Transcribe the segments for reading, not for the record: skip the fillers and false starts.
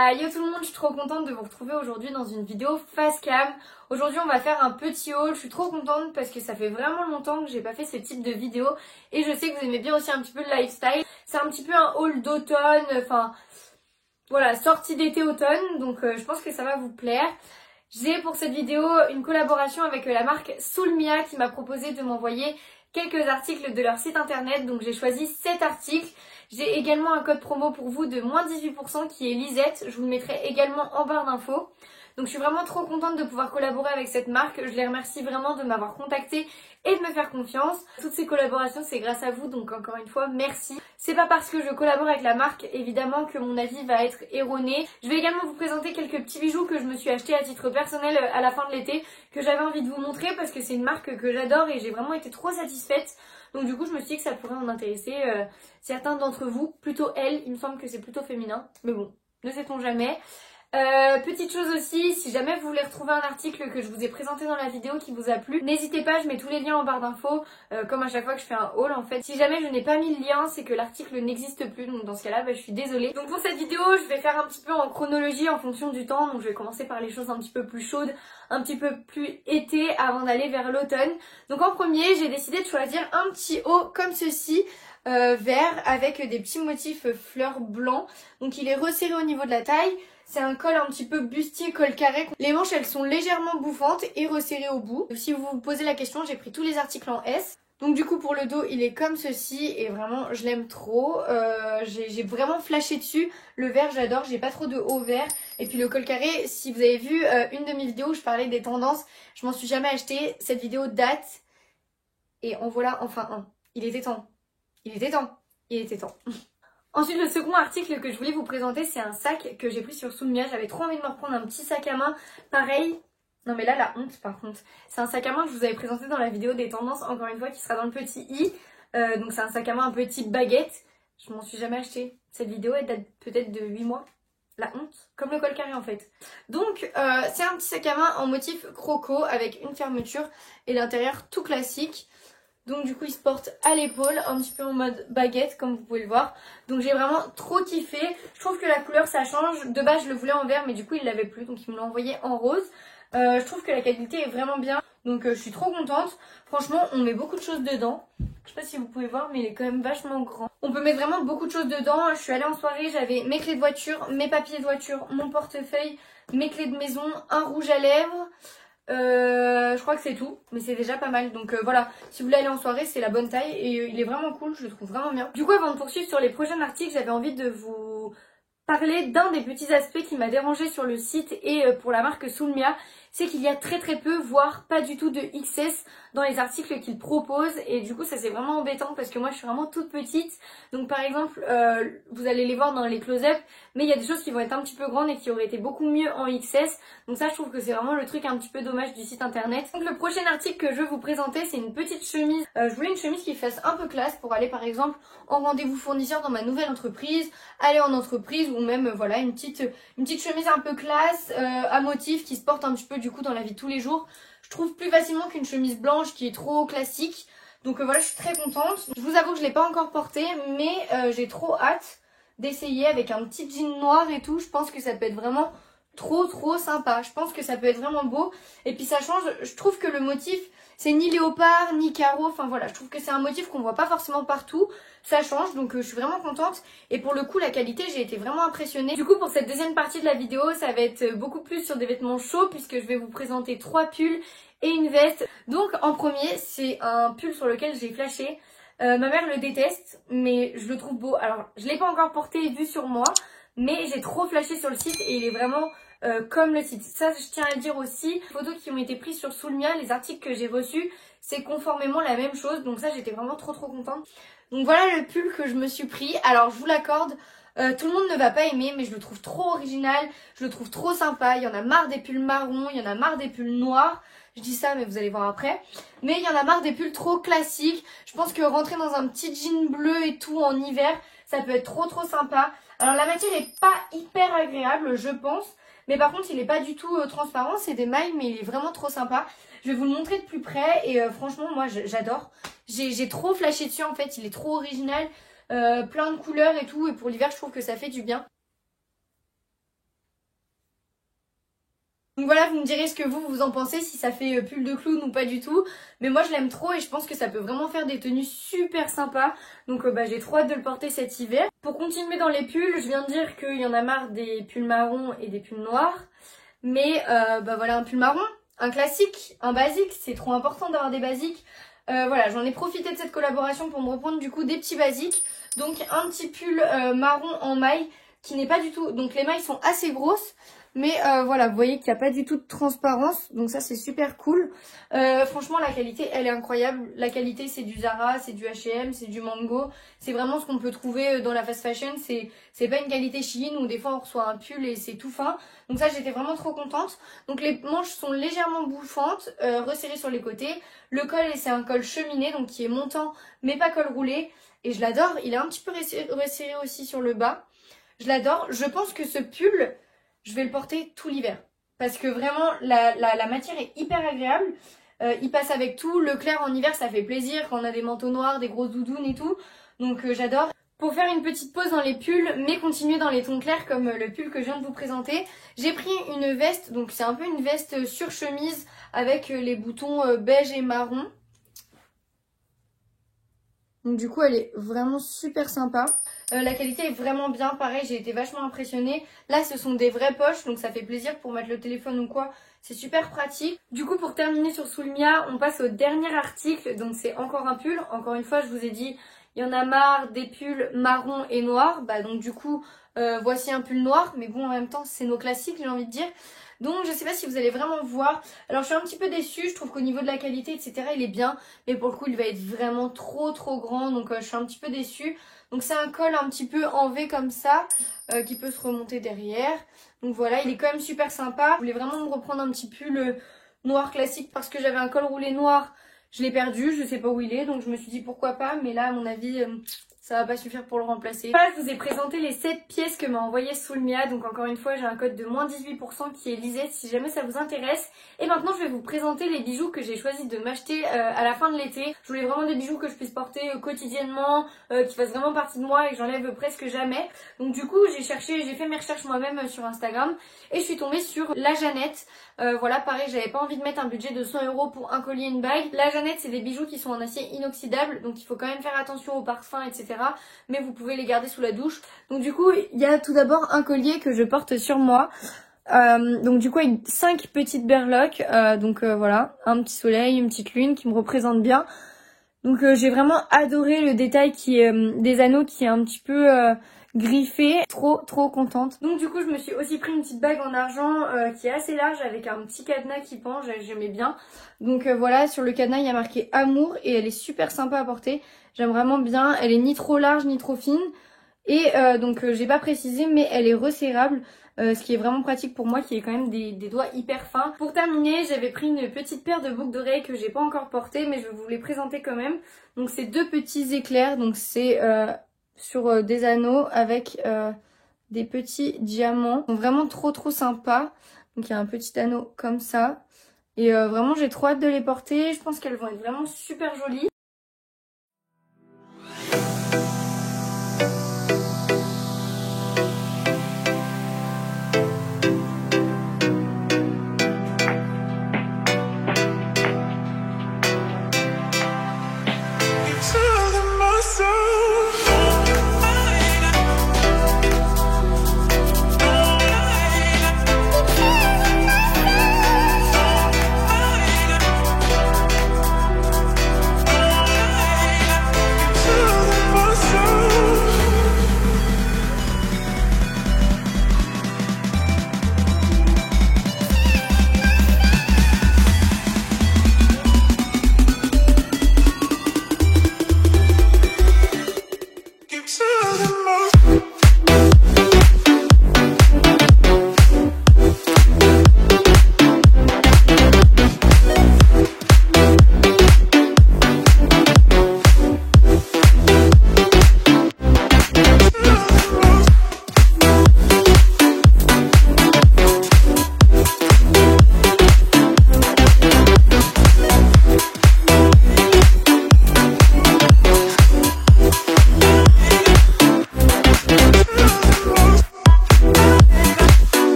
Ah yo tout le monde, je suis trop contente de vous retrouver aujourd'hui dans une vidéo face cam. Aujourd'hui on va faire un petit haul, je suis trop contente parce que ça fait vraiment longtemps que j'ai pas fait ce type de vidéo et je sais que vous aimez bien aussi un petit peu le lifestyle. C'est un petit peu un haul d'automne, enfin voilà, sortie d'été-automne, donc je pense que ça va vous plaire. J'ai pour cette vidéo une collaboration avec la marque Soulmia qui m'a proposé de m'envoyer quelques articles de leur site internet, donc j'ai choisi 7 articles. J'ai également un code promo pour vous de moins 18% qui est Lisette, je vous le mettrai également en barre d'infos. Donc je suis vraiment trop contente de pouvoir collaborer avec cette marque, je les remercie vraiment de m'avoir contactée et de me faire confiance. Toutes ces collaborations c'est grâce à vous, donc encore une fois merci. C'est pas parce que je collabore avec la marque évidemment que mon avis va être erroné. Je vais également vous présenter quelques petits bijoux que je me suis achetés à titre personnel à la fin de l'été, que j'avais envie de vous montrer parce que c'est une marque que j'adore et j'ai vraiment été trop satisfaite. Donc du coup je me suis dit que ça pourrait en intéresser certains d'entre vous, plutôt elle, il me semble que c'est plutôt féminin, mais bon, ne sait-on jamais. Petite chose aussi, si jamais vous voulez retrouver un article que je vous ai présenté dans la vidéo qui vous a plu, n'hésitez pas, je mets tous les liens en barre d'infos, comme à chaque fois que je fais un haul en fait. Si jamais je n'ai pas mis le lien, c'est que l'article n'existe plus, donc dans ce cas-là, je suis désolée. Donc pour cette vidéo, je vais faire un petit peu en chronologie en fonction du temps, donc je vais commencer par les choses un petit peu plus chaudes, un petit peu plus été avant d'aller vers l'automne. Donc en premier, j'ai décidé de choisir un petit haut comme ceci. Vert avec des petits motifs fleurs blancs, donc il est resserré au niveau de la taille. C'est un col un petit peu bustier, col carré. Les manches elles sont légèrement bouffantes et resserrées au bout. Si vous vous posez la question, j'ai pris tous les articles en S. Donc du coup pour le dos il est comme ceci et vraiment je l'aime trop. J'ai vraiment flashé dessus. Le vert j'adore, j'ai pas trop de haut vert. Et puis le col carré, si vous avez vu une de mes vidéos où je parlais des tendances, je m'en suis jamais acheté. Cette vidéo date et en voilà enfin un. Il était temps. Il était temps. Il était temps. Ensuite, le second article que je voulais vous présenter, c'est un sac que j'ai pris sur Soulmia. J'avais trop envie de me reprendre un petit sac à main. Pareil. Non mais là, la honte par contre. C'est un sac à main que je vous avais présenté dans la vidéo des tendances, encore une fois, qui sera dans le petit i. Donc c'est un sac à main un peu type baguette. Je m'en suis jamais acheté. Cette vidéo, elle date peut-être de 8 mois. La honte. Comme le col carré en fait. Donc c'est un petit sac à main en motif croco avec une fermeture et l'intérieur tout classique. Donc du coup il se porte à l'épaule, un petit peu en mode baguette comme vous pouvez le voir. Donc j'ai vraiment trop kiffé. Je trouve que la couleur ça change. De base je le voulais en vert mais du coup il l'avait plus donc il me l'a envoyé en rose. Je trouve que la qualité est vraiment bien. Donc je suis trop contente. Franchement on met beaucoup de choses dedans. Je sais pas si vous pouvez voir mais il est quand même vachement grand. On peut mettre vraiment beaucoup de choses dedans. Je suis allée en soirée, j'avais mes clés de voiture, mes papiers de voiture, mon portefeuille, mes clés de maison, un rouge à lèvres. Je crois que c'est tout, mais c'est déjà pas mal. Donc voilà, si vous voulez aller en soirée, c'est la bonne taille et il est vraiment cool, je le trouve vraiment bien. Du coup, avant de poursuivre sur les prochains articles, j'avais envie de vous parler d'un des petits aspects qui m'a dérangé sur le site et pour la marque Soulmia, c'est qu'il y a très peu, voire pas du tout de XS dans les articles qu'ils proposent et du coup ça c'est vraiment embêtant parce que moi je suis vraiment toute petite. Donc par exemple vous allez les voir dans les close-up mais il y a des choses qui vont être un petit peu grandes et qui auraient été beaucoup mieux en XS. Donc ça je trouve que c'est vraiment le truc un petit peu dommage du site internet. Donc le prochain article que je vais vous présenter c'est une petite chemise. Je voulais une chemise qui fasse un peu classe pour aller par exemple en rendez-vous fournisseur dans ma nouvelle entreprise, aller en entreprise ou même voilà une petite chemise un peu classe à motif qui se porte un petit peu du coup dans la vie de tous les jours. Je trouve plus facilement qu'une chemise blanche qui est trop classique. Donc voilà, je suis très contente. Je vous avoue que je l'ai pas encore portée, mais j'ai trop hâte d'essayer avec un petit jean noir et tout. Je pense que ça peut être vraiment trop sympa. Je pense que ça peut être vraiment beau. Et puis ça change, je trouve que le motif, c'est ni léopard, ni carreau. Enfin voilà, je trouve que c'est un motif qu'on voit pas forcément partout. Ça change, donc je suis vraiment contente. Et pour le coup, la qualité, j'ai été vraiment impressionnée. Du coup, pour cette deuxième partie de la vidéo, ça va être beaucoup plus sur des vêtements chauds puisque je vais vous présenter 3 pulls et une veste. Donc en premier, c'est un pull sur lequel j'ai flashé. Ma mère le déteste, mais je le trouve beau. Alors, je l'ai pas encore porté et vu sur moi, mais j'ai trop flashé sur le site et il est vraiment comme le site. Ça, je tiens à le dire aussi. Les photos qui ont été prises sur Soulmia, les articles que j'ai reçus, c'est conformément la même chose. Donc ça, j'étais vraiment trop contente. Donc voilà le pull que je me suis pris. Alors, je vous l'accorde. Tout le monde ne va pas aimer, mais je le trouve trop original, je le trouve trop sympa. Il y en a marre des pulls marrons, il y en a marre des pulls noirs. Je dis ça, mais vous allez voir après. Mais il y en a marre des pulls trop classiques. Je pense que rentrer dans un petit jean bleu et tout en hiver, ça peut être trop sympa. Alors la matière est pas hyper agréable, je pense. Mais par contre, il est pas du tout transparent. C'est des mailles, mais il est vraiment trop sympa. Je vais vous le montrer de plus près. Et franchement, moi, j'adore. J'ai trop flashé dessus, en fait. Il est trop original. Plein de couleurs et tout. Et pour l'hiver, je trouve que ça fait du bien. Donc voilà, vous me direz ce que vous en pensez, si ça fait pull de clown ou pas du tout. Mais moi je l'aime trop et je pense que ça peut vraiment faire des tenues super sympas. Donc j'ai trop hâte de le porter cet hiver. Pour continuer dans les pulls, je viens de dire qu'il y en a marre des pulls marrons et des pulls noirs. Mais voilà, un pull marron, un classique, un basique, c'est trop important d'avoir des basiques. Voilà, j'en ai profité de cette collaboration pour me reprendre du coup des petits basiques. Donc un petit pull marron en maille qui n'est pas du tout... Donc les mailles sont assez grosses. Mais voilà, vous voyez qu'il n'y a pas du tout de transparence. Donc ça, c'est super cool. Franchement, la qualité, elle est incroyable. La qualité, c'est du Zara, c'est du H&M, c'est du Mango. C'est vraiment ce qu'on peut trouver dans la fast fashion. C'est pas une qualité Shein où des fois on reçoit un pull et c'est tout fin. Donc ça, j'étais vraiment trop contente. Donc les manches sont légèrement bouffantes, resserrées sur les côtés. Le col, c'est un col cheminé, donc qui est montant, mais pas col roulé. Et je l'adore. Il est un petit peu resserré aussi sur le bas. Je l'adore. Je pense que ce pull... je vais le porter tout l'hiver. Parce que vraiment, la matière est hyper agréable. Il passe avec tout. Le clair en hiver, ça fait plaisir quand on a des manteaux noirs, des grosses doudounes et tout. Donc j'adore. Pour faire une petite pause dans les pulls, mais continuer dans les tons clairs comme le pull que je viens de vous présenter, j'ai pris une veste. Donc c'est un peu une veste sur chemise avec les boutons beige et marron. Donc du coup elle est vraiment super sympa. La qualité est vraiment bien, pareil j'ai été vachement impressionnée. Là ce sont des vraies poches donc ça fait plaisir pour mettre le téléphone ou quoi. C'est super pratique. Du coup pour terminer sur Soulmia, on passe au dernier article. Donc c'est encore un pull. Encore une fois je vous ai dit, il y en a marre des pulls marron et noirs. Donc du coup voici un pull noir. Mais bon en même temps c'est nos classiques j'ai envie de dire. Donc je sais pas si vous allez vraiment voir. Alors je suis un petit peu déçue, je trouve qu'au niveau de la qualité etc il est bien. Mais pour le coup il va être vraiment trop grand. Donc je suis un petit peu déçue. Donc c'est un col un petit peu en V comme ça. Qui peut se remonter derrière. Donc voilà il est quand même super sympa. Je voulais vraiment me reprendre un petit pull noir classique. Parce que j'avais un col roulé noir. Je l'ai perdu, je sais pas où il est. Donc je me suis dit pourquoi pas. Mais là à mon avis... ça va pas suffire pour le remplacer. Voilà, je vous ai présenté les 7 pièces que m'a envoyé Soulmia. Donc encore une fois, j'ai un code de moins 18% qui est Lisette si jamais ça vous intéresse. Et maintenant, je vais vous présenter les bijoux que j'ai choisi de m'acheter à la fin de l'été. Je voulais vraiment des bijoux que je puisse porter quotidiennement, qui fassent vraiment partie de moi et que j'enlève presque jamais. Donc du coup, j'ai fait mes recherches moi-même sur Instagram et je suis tombée sur la Jeannette. Voilà, pareil, j'avais pas envie de mettre un budget de 100 € pour un collier et une bague. La Jeannette, c'est des bijoux qui sont en acier inoxydable, donc il faut quand même faire attention aux parfums, etc. Mais vous pouvez les garder sous la douche. Donc du coup, il y a tout d'abord un collier que je porte sur moi. Donc du coup, avec 5 petites berloques. Voilà, un petit soleil, une petite lune qui me représente bien. Donc j'ai vraiment adoré le détail qui est des anneaux qui est un petit peu... griffée, trop contente. Donc du coup je me suis aussi pris une petite bague en argent qui est assez large avec un petit cadenas qui pend, j'aimais bien. Donc voilà, sur le cadenas il y a marqué amour et elle est super sympa à porter. J'aime vraiment bien, elle est ni trop large ni trop fine. Et j'ai pas précisé mais elle est resserrable. Ce qui est vraiment pratique pour moi qui est quand même des doigts hyper fins. Pour terminer, j'avais pris une petite paire de boucles d'oreilles que j'ai pas encore portées mais je vais vous les présenter quand même. Donc c'est 2 petits éclairs, donc c'est... sur des anneaux avec des petits diamants. Donc vraiment trop sympa. Donc il y a un petit anneau comme ça. Et vraiment j'ai trop hâte de les porter. Je pense qu'elles vont être vraiment super jolies.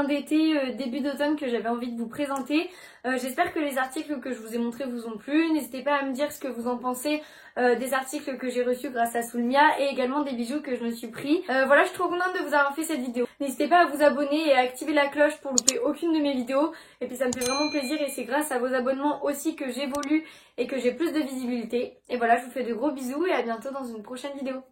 fin d'été, début d'automne que j'avais envie de vous présenter. J'espère que les articles que je vous ai montrés vous ont plu. N'hésitez pas à me dire ce que vous en pensez des articles que j'ai reçus grâce à Soulmia et également des bijoux que je me suis pris. Voilà, je suis trop contente de vous avoir fait cette vidéo. N'hésitez pas à vous abonner et à activer la cloche pour louper aucune de mes vidéos. Et puis ça me fait vraiment plaisir et c'est grâce à vos abonnements aussi que j'évolue et que j'ai plus de visibilité. Et voilà, je vous fais de gros bisous et à bientôt dans une prochaine vidéo.